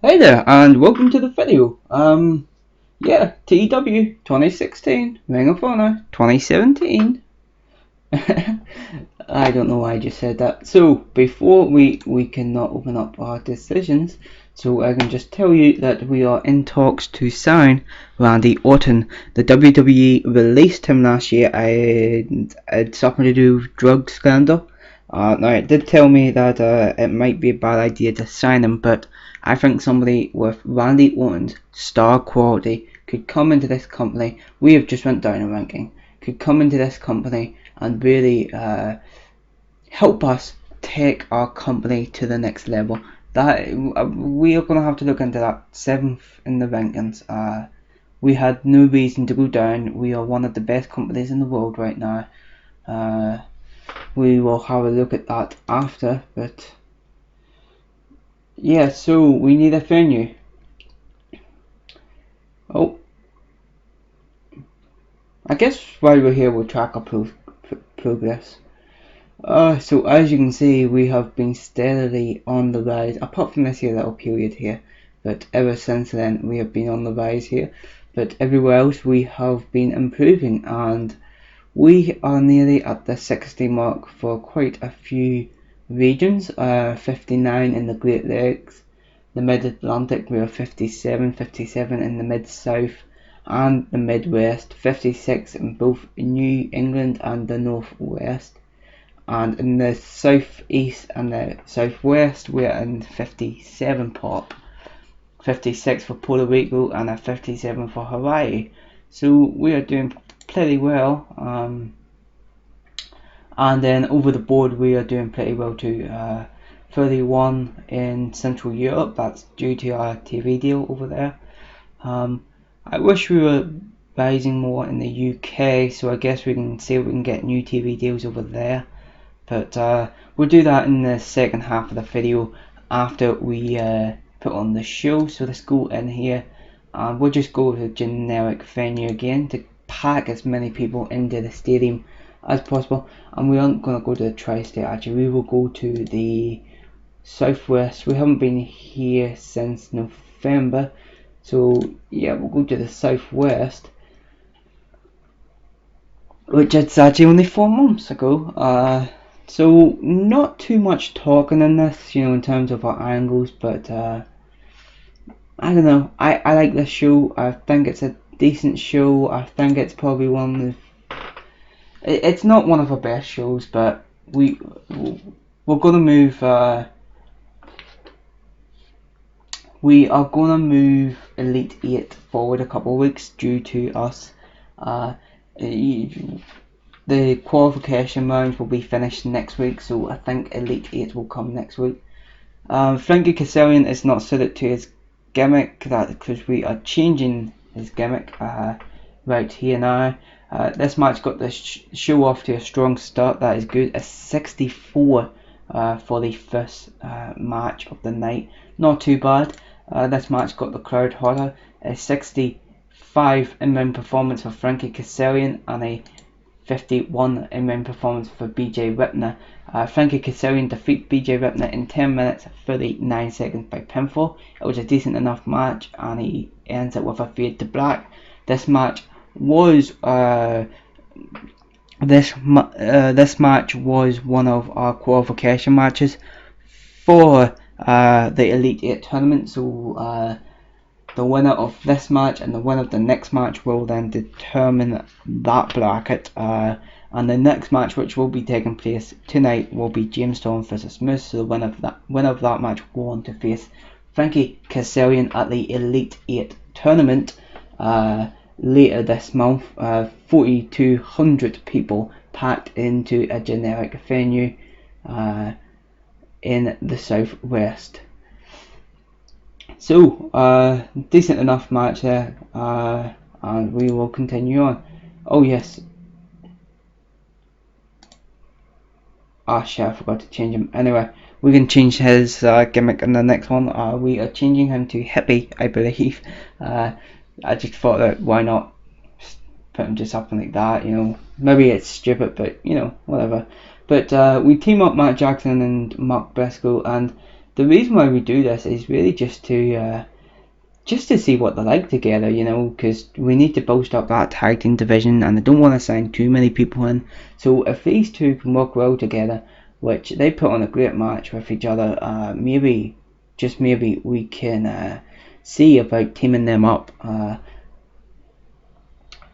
Hey there, and welcome to the video. TEW 2016, Ring of Honor 2017. I don't know why I just said that. So, before we cannot open up our decisions, so I can just tell you that we are in talks to sign Randy Orton. The WWE released him last year, and it's something to do with drug scandal. Now, it did tell me that it might be a bad idea to sign him, but I think somebody with Randy Orton's star quality could come into this company. We have just went down a ranking. Could come into this company and really help us take our company to the next level. That we are going to have to look into that. 7th in the rankings. We had no reason to go down. We are one of the best companies in the world right now. We will have a look at that after, but yeah, so we need a venue. Oh, I guess while we're here we'll track our progress. So as you can see, we have been steadily on the rise, apart from this here little period here, but ever since then we have been on the rise here. But everywhere else we have been improving, and we are nearly at the 60 mark for quite a few regions. 59 in the Great Lakes, the Mid-Atlantic we are 57 in the Mid-South and the Midwest, 56 in both New England and the Northwest, and in the Southeast and the Southwest we're in 57 pop, 56 for Puerto Rico and a 57 for Hawaii. So we are doing pretty well, and then over the board we are doing pretty well too. 31 in Central Europe, that's due to our TV deal over there. I wish we were rising more in the UK, so I guess we can see if we can get new TV deals over there, but we'll do that in the second half of the video after we put on the show. So let's go in here and we'll just go with a generic venue again to pack as many people into the stadium as possible, and we aren't going to go to the tri-state. Actually, we will go to the Southwest. We haven't been here since November, so yeah, we'll go to the Southwest, which it's actually only 4 months ago. So not too much talking in this, in terms of our angles, but I don't know. I like this show. I think it's a decent show. I think it's probably it's not one of our best shows, but we're gonna move. We are gonna move Elite 8 forward a couple of weeks due to us. The qualification rounds will be finished next week, so I think Elite 8 will come next week. Frankie Kazarian is not suited to his gimmick, because we are changing his gimmick right here now. This match got the show off to a strong start. That is good. A 64 for the first match of the night. Not too bad. This match got the crowd hotter. A 65 in-ring performance for Frankie Kazarian and a 51 in-ring performance for BJ Whitner. Frankie Kazarian defeats BJ Whitner in 10 minutes 39 seconds by pinfall. It was a decent enough match, and he ends it with a fade to black. This match was this match was one of our qualification matches for the Elite 8 tournament. So the winner of this match and the winner of the next match will then determine that bracket. And the next match, which will be taking place tonight, will be James Storm vs Moose. So the winner of that match will go on to face Frankie Kazarian at the Elite 8 tournament later this month. 4,200 people packed into a generic venue in the Southwest. So decent enough match there, and we will continue on. Oh yes, shit, I forgot to change him. Anyway, we can change his gimmick in the next one. We are changing him to hippie, I believe. I just thought that why not put him to something like that, maybe it's stupid, but whatever. But we team up Matt Jackson and Mark Briscoe, and the reason why we do this is really just to see what they're like together, you know, because we need to bolster up that tag team division, and I don't want to sign too many people in. So if these two can work well together, which they put on a great match with each other, maybe, just maybe, we can see about teaming them up.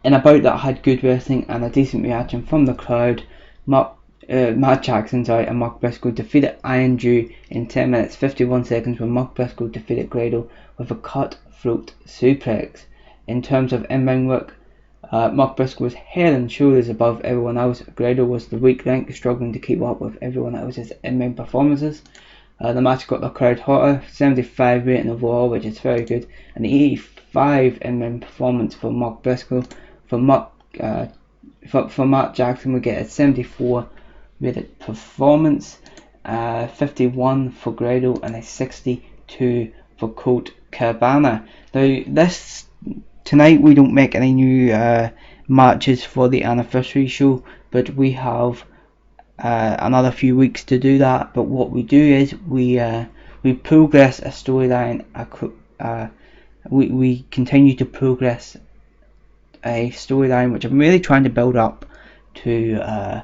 And about that had good wrestling and a decent reaction from the crowd. Matt Jackson and Mark Briscoe defeated Iron Jew in 10 minutes 51 seconds when Mark Briscoe defeated Grado with a cutthroat suplex. In terms of in-ring work, Mark Briscoe was head and shoulders above everyone else. Grado was the weak link, struggling to keep up with everyone else's in-ring performances. The match got the crowd hotter, 75 rating overall, which is very good, an 85 in-ring performance for Mark Briscoe. For Matt Jackson, we get a 74 rated performance, 51 for Grado, and a 62 for Colt Cabana. Now, tonight we don't make any new matches for the anniversary show, but we have another few weeks to do that. But what we do is we progress a storyline. We continue to progress a storyline which I'm really trying to build up to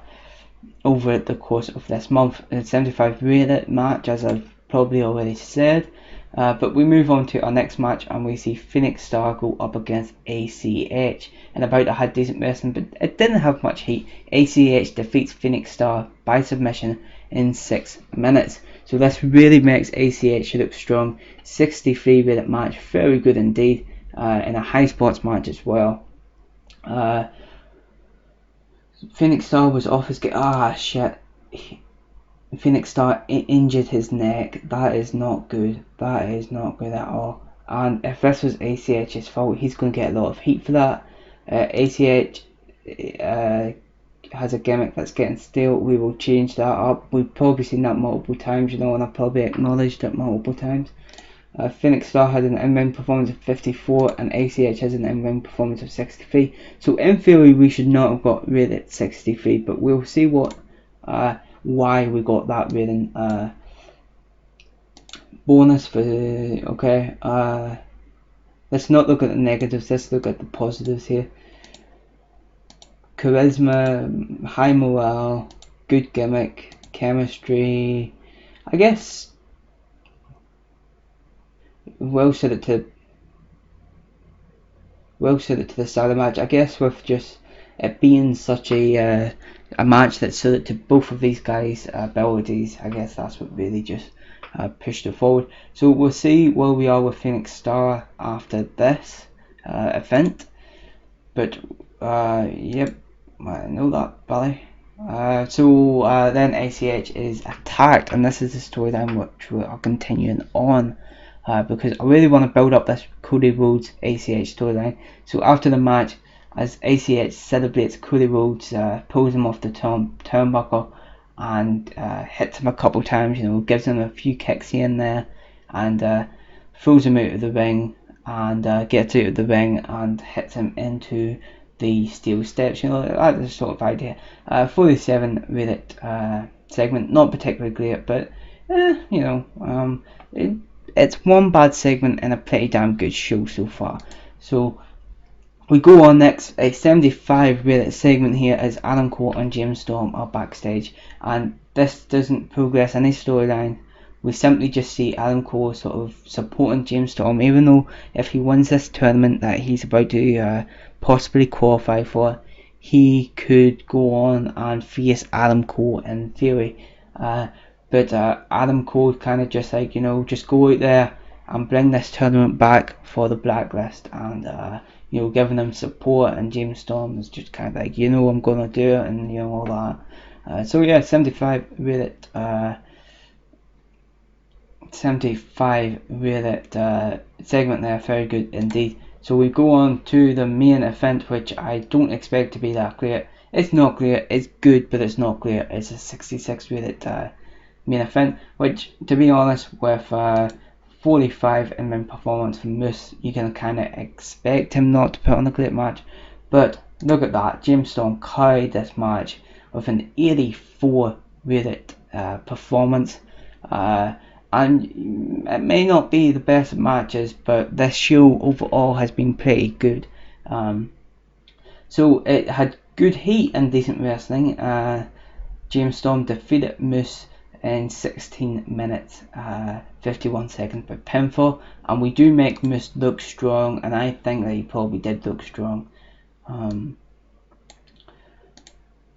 over the course of this month. A 75 rated match, as I've probably already said. But we move on to our next match, and we see Phoenix Star go up against ACH. And about it had decent wrestling, but it didn't have much heat. ACH defeats Phoenix Star by submission in 6 minutes. So this really makes ACH look strong. 63 rated match, very good indeed, in a high spots match as well. Phoenix Star was off his Phoenix Star injured his neck. That is not good. That is not good at all. And if this was ACH's fault, he's going to get a lot of heat for that. ACH has a gimmick that's getting stale. We will change that up. We've probably seen that multiple times, you know, and I've probably acknowledged it multiple times. Phoenix Star had an in-ring performance of 54 and ACH has an in-ring performance of 63. So in theory we should not have got rated 63, but we'll see why we got that rating. Bonus for okay. Let's not look at the negatives. Let's look at the positives here. Charisma, high morale, good gimmick, chemistry. I guess well suited to the style of the match. I guess with just it being such a match that's suited to both of these guys' abilities, I guess that's what really just pushed it forward. So we'll see where we are with Phoenix Star after this event. But yep, I know that, Billy. So then ACH is attacked, and this is the storyline which we are continuing on. Because I really want to build up this Cody Rhodes ACH storyline. So after the match, as ACH celebrates, Cody Rhodes pulls him off the turnbuckle and hits him a couple times, you know, gives him a few kicks here and there, and throws him out of the ring, and gets out of the ring and hits him into the steel steps. You know, that's the sort of idea. 47 rated segment, not particularly great, but you know, it's one bad segment and a pretty damn good show so far. So we go on next. A 75 rated segment here as Adam Cole and James Storm are backstage, and this doesn't progress any storyline. We simply just see Adam Cole sort of supporting James Storm, even though if he wins this tournament that he's about to possibly qualify for, he could go on and face Adam Cole in theory. But Adam Cole kind of just like, you know, just go out there and bring this tournament back for the Blacklist, and you know, giving them support. And James Storm is just kind of like, you know, I'm gonna do it, and you know, all that. So yeah, 75 rated 75 rated segment there, very good indeed. So we go on to the main event, which I don't expect to be that great. It's not great, it's good, but it's not great. It's a 66 rated main event, which, to be honest, with 45 in-ring performance from Moose, you can kind of expect him not to put on a great match. But look at that, James Storm carried this match with an 84 rated performance. and it may not be the best of matches, but this show overall has been pretty good. So it had good heat and decent wrestling. James Storm defeated Moose in 16 minutes 51 seconds by pinfall, and we do make Moose look strong, and I think that he probably did look strong.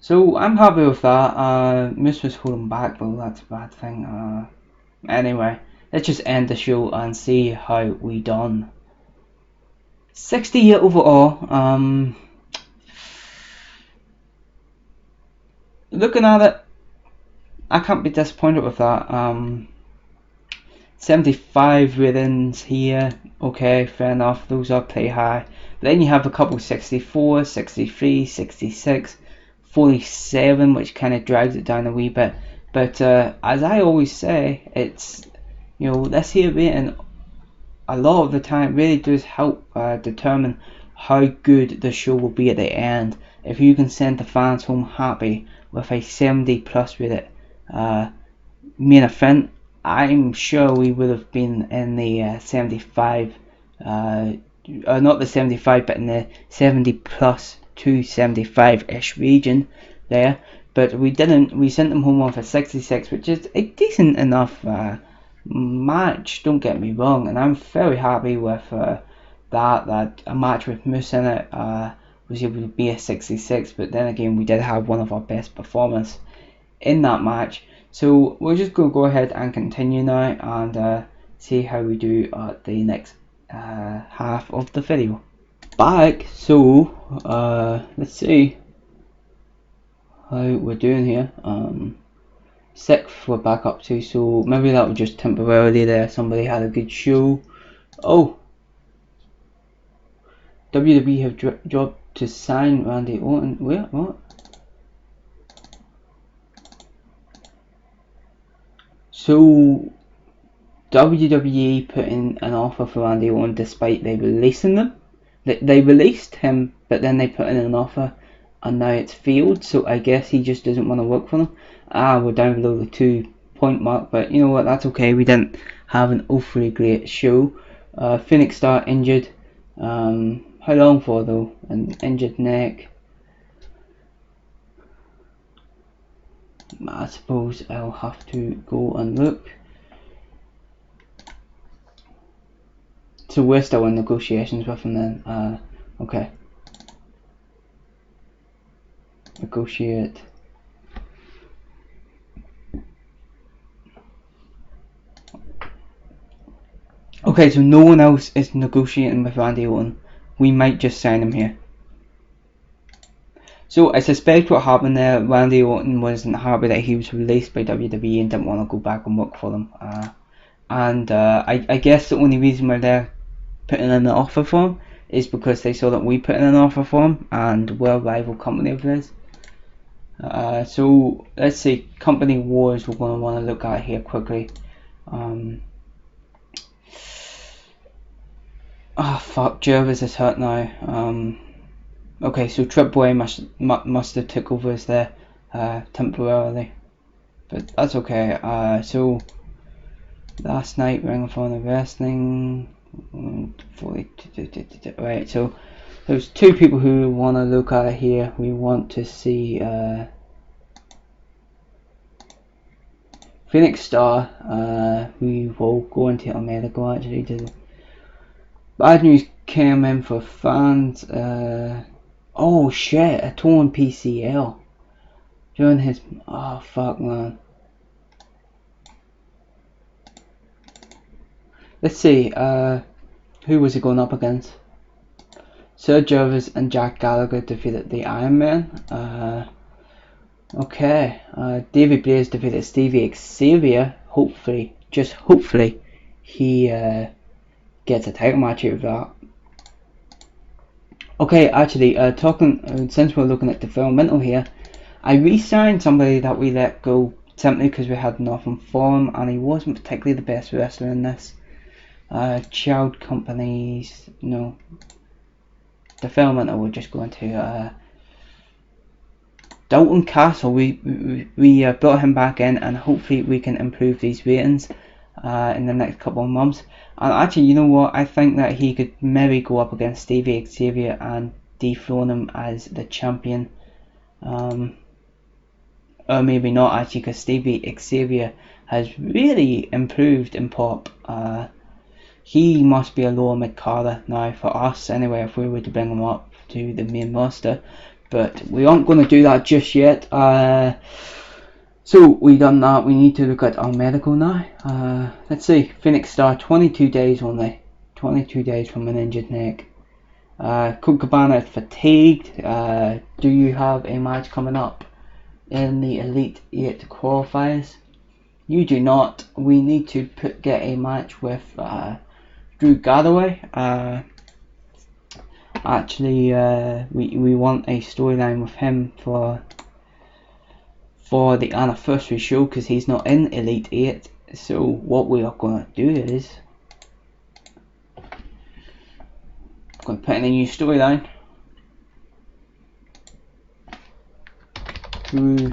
So I'm happy with that. Moose was holding back, but that's a bad thing. Anyway, let's just end the show and see how we done. 68 overall. Looking at it, I can't be disappointed with that. 75 ratings here, okay, fair enough, those are pretty high. But then you have a couple 64, 63, 66, 47, which kind of drags it down a wee bit. But as I always say, it's, this here rating a lot of the time really does help determine how good the show will be at the end. If you can send the fans home happy with a 70 plus rated main event, I'm sure we would have been in the 75, not the 75, but in the 70 plus to 75-ish region there. But we didn't. We sent them home with a 66, which is a decent enough match. Don't get me wrong, and I'm very happy with that a match with Moose in it was able to be a 66. But then again, we did have one of our best performers in that match. So we're just going to go ahead and continue now and see how we do at the next half of the video. Back, so let's see how we're doing here. 6th we're back up to, so maybe that was just temporarily there. Somebody had a good show. Oh, WWE have dropped to sign Randy Orton. Wait, what? So WWE put in an offer for Randy Orton despite they releasing them. They released him, but then they put in an offer, and now it's failed. So I guess he just doesn't want to work for them. We're down below the 2-point mark, but you know what? That's okay. We didn't have an awfully great show. Phoenix Star injured. How long for though? An injured neck. I suppose I'll have to go and look. So we're still in negotiations with him then. Okay. Negotiate. Okay, so no one else is negotiating with Randy Orton. We might just sign him here. So I suspect what happened there, Randy Orton wasn't happy that he was released by WWE and didn't want to go back and work for them. I guess the only reason why they're putting in an offer for him is because they saw that we put in an offer for him and we're a rival company of theirs. So let's see, company wars we're going to want to look at here quickly. Fuck, Jervis is hurt now. Okay, so Triple A must have took over as there temporarily, but that's okay. So last night, Ring of Honor Wrestling. Right, so there's 2 people who we want to look at here. We want to see Phoenix Star. We will go into a medical actually. Bad news came in for fans. Oh shit, a torn PCL during his. Oh fuck, man. Let's see, who was he going up against? Sir Jervis and Jack Gallagher defeated the Iron Man. Okay, David Blaze defeated Stevie Xavier. Hopefully, just hopefully, he gets a title match out of that. Okay, actually, since we're looking at developmental here, I re-signed somebody that we let go simply because we had nothing for him, and he wasn't particularly the best wrestler in this. Child companies, no. Developmental, we're just going to Dalton Castle. We brought him back in, and hopefully we can improve these ratings. in the next couple of months. And actually, you know what? I think that he could maybe go up against Stevie Xavier and dethrone him as the champion. Or maybe not actually, because Stevie Xavier has really improved in pop. He must be a lower mid-carder now for us anyway, if we were to bring him up to the main roster. But we aren't going to do that just yet. So we done that. We need to look at our medical now. Let's see. Phoenix Star, 22 days only. 22 days from an injured neck. Colt Cabana is fatigued. Do you have a match coming up in the Elite 8 qualifiers? You do not. We need to get a match with Drew Galloway. Actually, we want a storyline with him for the anniversary show, because he's not in Elite 8. So what we are going to do is going to put in a new storyline. Drew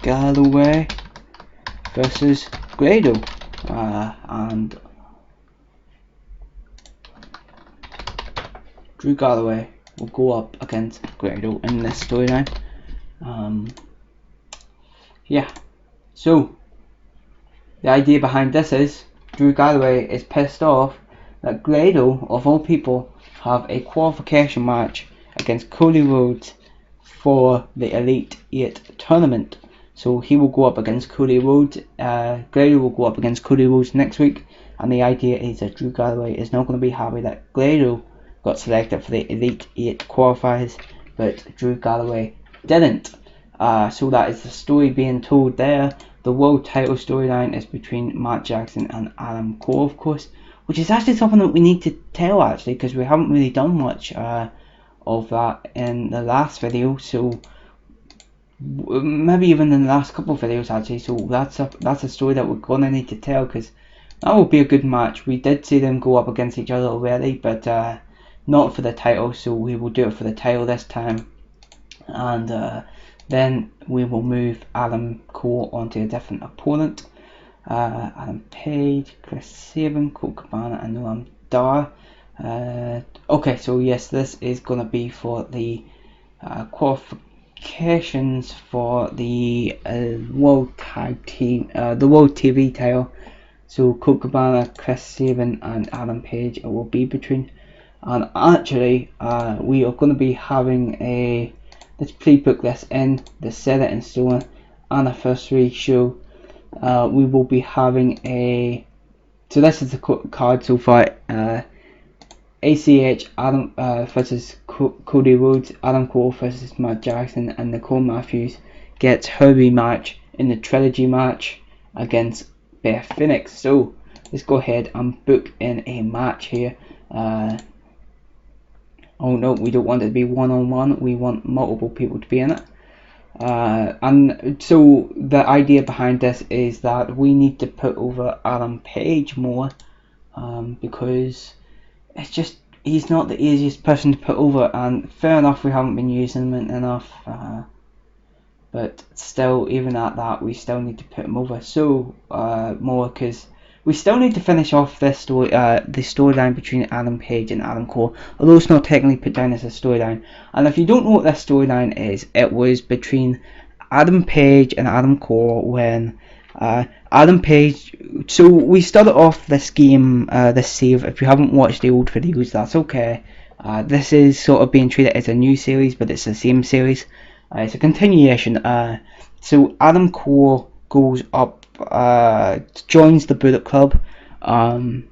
Galloway versus Grado, and Drew Galloway will go up against Grado in this storyline. Yeah, so the idea behind this is Drew Galloway is pissed off that Grado, of all people, have a qualification match against Cody Rhodes for the Elite 8 tournament. So he will go up against Cody Rhodes. Grado will go up against Cody Rhodes next week, and the idea is that Drew Galloway is not going to be happy that Grado got selected for the Elite 8 qualifiers, but Drew Galloway didn't. So that is the story being told there. The world title storyline is between Matt Jackson and Adam Cole, of course, which is actually something that we need to tell, actually, because we haven't really done much of that in the last video. So maybe even in the last couple of videos, actually. So that's a story that we're gonna need to tell, because that will be a good match. We did see them go up against each other already, but not for the title. So we will do it for the title this time, and then we will move Adam Cole onto a different opponent. Adam Page, Chris Sabin, Colt Cabana, and Noam Dar. Okay, so yes, this is gonna be for the qualifications for the World Tag Team, the World TV title. So Colt Cabana, Chris Sabin, and Adam Page will be between. And actually, we are going to be having a, let's pre-book this in, the Set It in Stone anniversary show. We will be having a, so this is the card so far. ACH Adam versus Cody Rhodes, Adam Cole versus Matt Jackson, and Nicole Matthews gets her rematch in the trilogy match against Beth Phoenix. So let's go ahead and book in a match here. Oh no, we don't want it to be one-on-one, we want multiple people to be in it. And so the idea behind this is that we need to put over Adam Page more, because it's just, he's not the easiest person to put over, and fair enough, we haven't been using him enough, but still, even at that, we still need to put him over so more, because we still need to finish off this story, the storyline between Adam Page and Adam Cole, although it's not technically put down as a storyline. And if you don't know what this storyline is, it was between Adam Page and Adam Cole when Adam Page, so we started off this game, this save. If you haven't watched the old videos, that's okay. This is sort of being treated as a new series, but it's the same series. It's a continuation. So Adam Cole goes up, joins the Bullet Club, and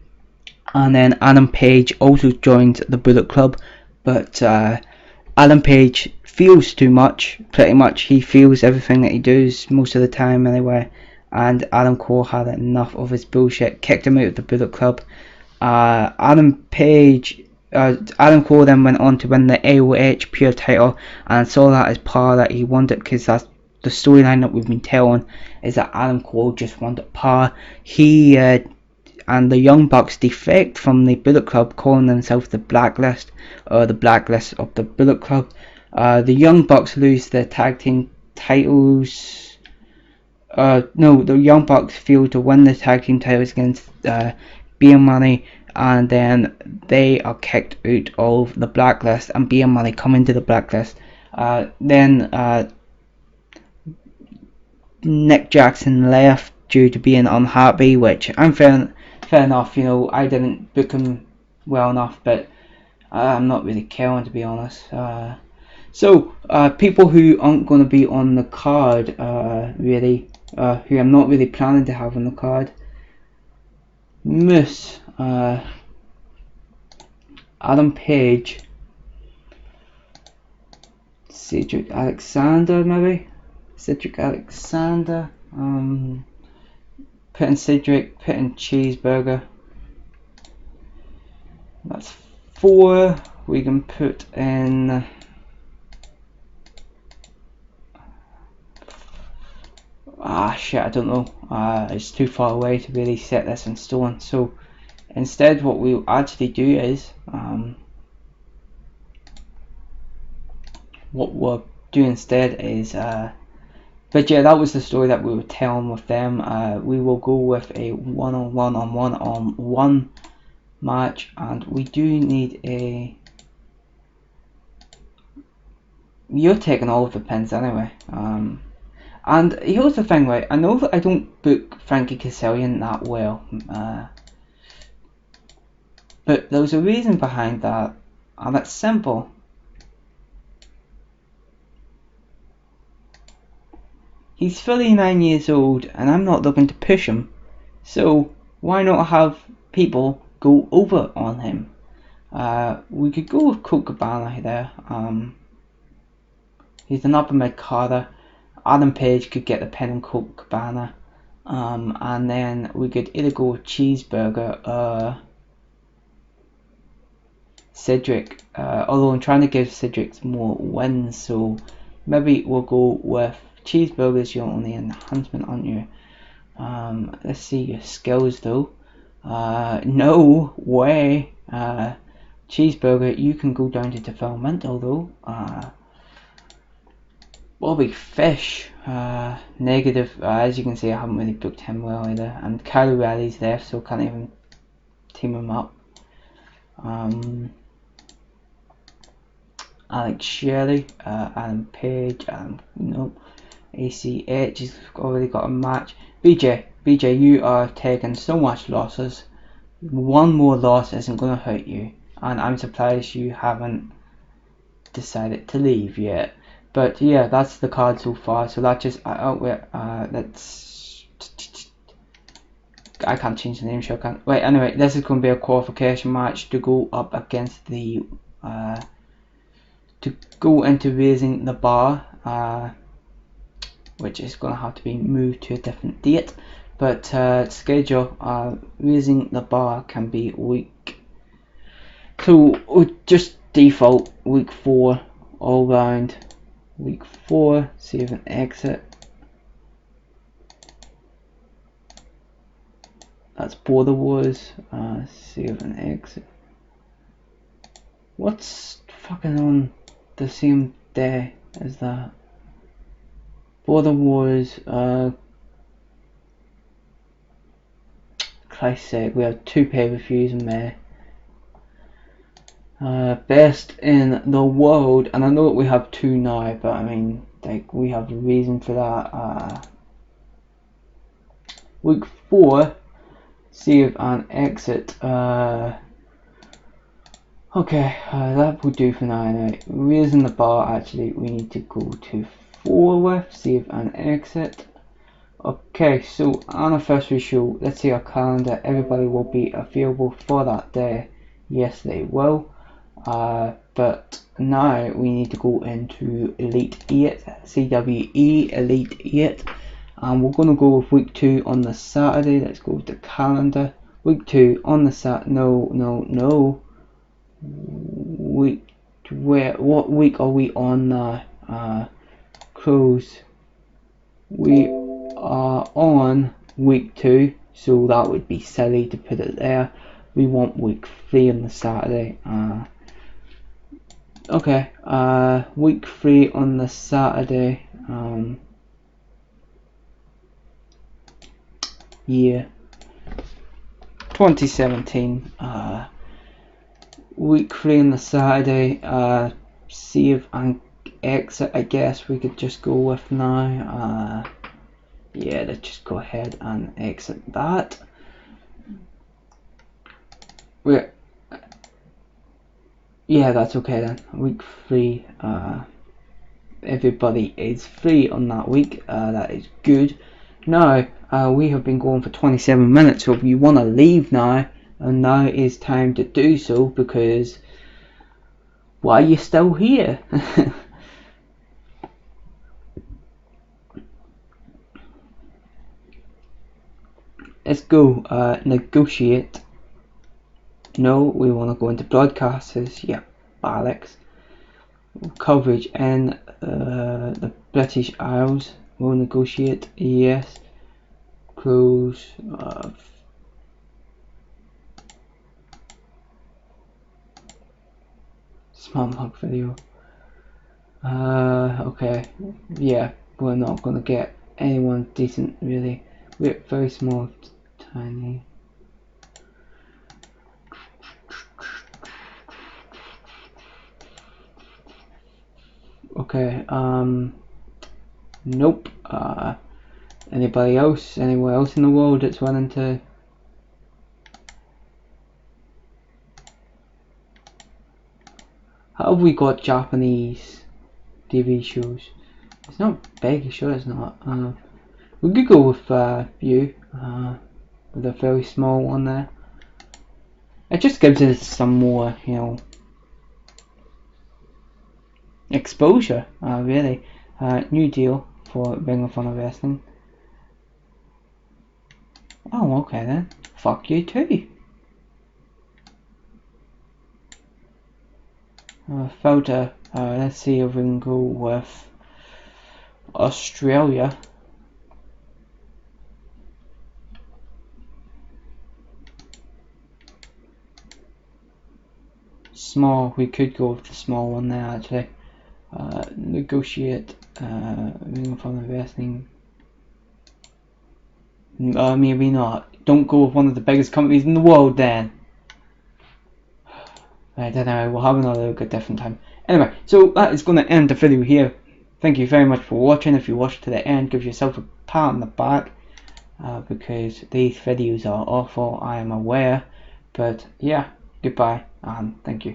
then Adam Page also joins the Bullet Club, but Adam Page feels too much, pretty much. He feels everything that he does most of the time anyway, and Adam Cole had enough of his bullshit, kicked him out of the Bullet Club. Adam Cole then went on to win the ROH Pure title, and saw that as par that he wanted, because that's the storyline that we've been telling, is that Adam Cole just wanted par. He and the Young Bucks defect from the Bullet Club, calling themselves the Blacklist, or the Blacklist of the Bullet Club. The Young Bucks lose the tag team titles no, the Young Bucks failed to win the tag team titles against Beer Money, and then they are kicked out of the blacklist, and Beer Money come into the blacklist. Then Nick Jackson left due to being unhappy, which I'm fair enough. You know, I didn't book him well enough, but I'm not really caring, to be honest. So people who aren't going to be on the card, really, who I'm not really planning to have on the card: Moose, Adam Page, Cedric Alexander, maybe. Cedric Alexander. Put in Cedric, put in Cheeseburger. That's 4. We can put in shit, I don't know. It's too far away to really set this in stone. So instead, what we'll actually do is but yeah, that was the story that we were telling with them. We will go with a one-on-one match, and we do need a... You're taking all of the pins anyway. And here's the thing, right? I know that I don't book Frankie Kazarian that well, but there's a reason behind that, and it's simple. He's 39 years old, and I'm not looking to push him, so why not have people go over on him? We could go with Colt Cabana there. He's an upper mid carder. Adam Page could get the pin on Colt Cabana, and then we could either go with Cheeseburger, Cedric, although I'm trying to give Cedric more wins, so maybe we'll go with Cheeseburgers. You're only an enhancement, aren't you? Let's see your skills though. No way. Cheeseburger, you can go down to developmental though. Bobby Fish, negative. As you can see, I haven't really booked him well either. And Kyle O'Reilly's there, so can't even team him up. Alex Shelley, Adam Page, nope. ACH, he's already got a match. BJ, you are taking so much losses. One more loss isn't going to hurt you, and I'm surprised you haven't decided to leave yet. But yeah, that's the card so far. So that just let's. I can't change the name, sure I can't. Wait, anyway, this is going to be a qualification match to go up against the to go into raising the bar, which is going to have to be moved to a different date. But schedule, raising the bar can be week. So just default week 4 all round. Week 4, save and exit. That's Border Wars. Save and exit. What's fucking on the same day as that? Border Wars. Christ's sake, we have 2 pay-per-views in May. Best in the world, and I know that we have 2 now, but I mean, like, we have a reason for that. Week 4, save and exit. Okay, that will do for now. Anyway, raising the bar, actually, we need to go to 4 with save and exit. Okay, so anniversary show. Let's see our calendar. Everybody will be available for that day. Yes, they will. But now we need to go into Elite 8, CWE Elite 8, and we're going to go with week 2 on the Saturday. Let's go with the calendar. Week 2 on the no. Week, what week are we on now? Close. We are on week 2, so that would be silly to put it there. We want week 3 on the Saturday. Okay, week 3 on the Saturday. year 2017. Week 3 on the Saturday. Save and exit, I guess we could just go with now. Yeah, let's just go ahead and exit that. Yeah, that's okay then. Week 3, everybody is free on that week. That is good. Now, we have been going for 27 minutes, so if you want to leave now, and now is time to do so, because why are you still here? Let's go. Negotiate. No, we want to go into broadcasters. Yeah, Alex. Coverage in the British Isles. We'll negotiate. Yes. Close. Smart Hug video. Okay. Yeah, we're not gonna get anyone decent really. We're very small, tiny. Okay, nope. Anybody else? Anywhere else in the world that's willing to? How have we got Japanese TV shows? It's not big, sure it's not. We could go with you, with a very small one there. It just gives us some more, you know, exposure, really. New deal for Ring of Honor Wrestling. Oh, okay then. Fuck you too. Filter. Let's see if we can go with Australia. Small. We could go with the small one there actually. Negotiate. Ring of Honor Wrestling. Maybe not. Don't go with one of the biggest companies in the world then. I don't know, we'll have another look at a different time. Anyway, so that is going to end the video here. Thank you very much for watching. If you watched to the end, give yourself a pat on the back, because these videos are awful, I am aware. But yeah, goodbye and thank you.